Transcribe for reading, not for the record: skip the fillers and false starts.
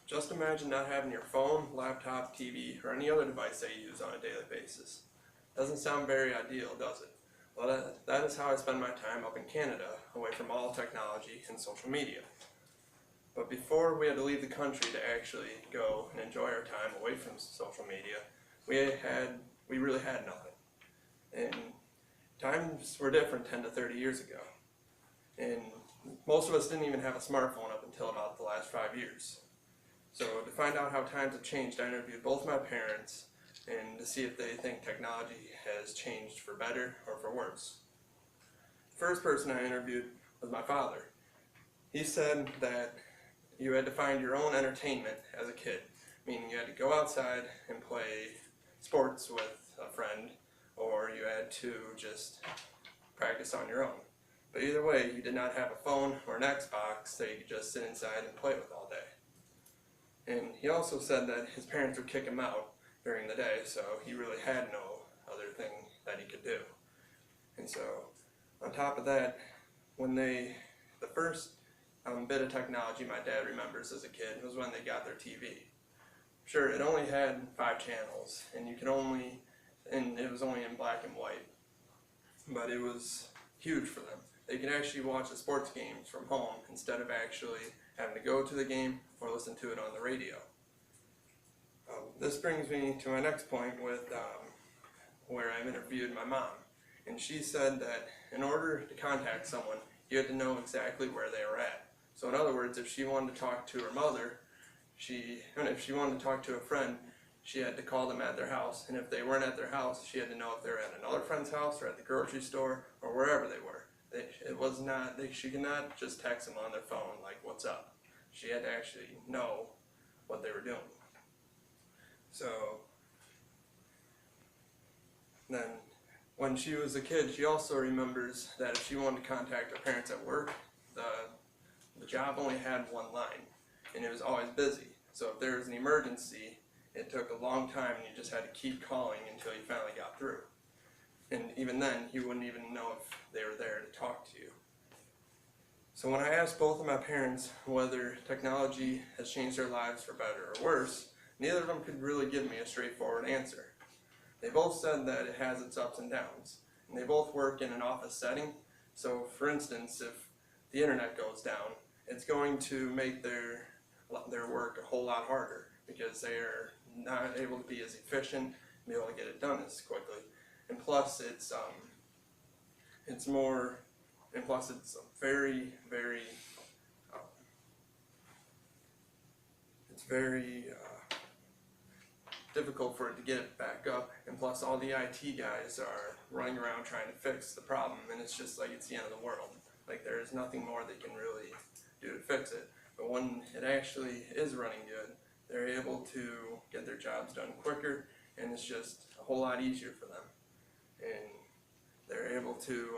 Just imagine not having your phone, laptop, TV, or any other device that you use on a daily basis. Doesn't sound very ideal, does it? Well, that is how I spend my time up in Canada, away from all technology and social media. But before we had to leave the country to actually go and enjoy our time away from social media, we really had nothing. And times were different 10 to 30 years ago. And most of us didn't even have a smartphone up until about the last 5 years. So to find out how times have changed, I interviewed both my parents and to see if they think technology has changed for better or for worse. The first person I interviewed was my father. He said that you had to find your own entertainment as a kid, meaning you had to go outside and play sports with a friend, or you had to just practice on your own. But either way, you did not have a phone or an Xbox that you could just sit inside and play with all day. And he also said that his parents would kick him out during the day, so he really had no other thing that he could do. And so, on top of that, the first bit of technology my dad remembers as a kid was when they got their TV. Sure, it only had 5 channels, and it was only in black and white, but it was huge for them. They could actually watch the sports games from home instead of actually having to go to the game or listen to it on the radio. This brings me to my next point with where I've interviewed my mom. And she said that in order to contact someone, you had to know exactly where they were at. So in other words, if she wanted to talk to her mother, and if she wanted to talk to a friend, she had to call them at their house. And if they weren't at their house, she had to know if they were at another friend's house or at the grocery store or wherever they were. She could not just text them on their phone like, "What's up?" She had to actually know what they were doing. So then, when she was a kid, she also remembers that if she wanted to contact her parents at work, the job only had one line, and it was always busy. So if there was an emergency, it took a long time, and you just had to keep calling until you finally got through. And even then, you wouldn't even know if they were there to talk to you. So when I asked both of my parents whether technology has changed their lives for better or worse, neither of them could really give me a straightforward answer. They both said that it has its ups and downs, and they both work in an office setting. So for instance, if the internet goes down, it's going to make their work a whole lot harder because they are not able to be as efficient and be able to get it done as quickly. And plus it's very, very difficult for it to get it back up, and plus all the IT guys are running around trying to fix the problem, and it's just like it's the end of the world. Like there's nothing more they can really do to fix it. But when it actually is running good, they're able to get their jobs done quicker, and it's just a whole lot easier for them. And they're able to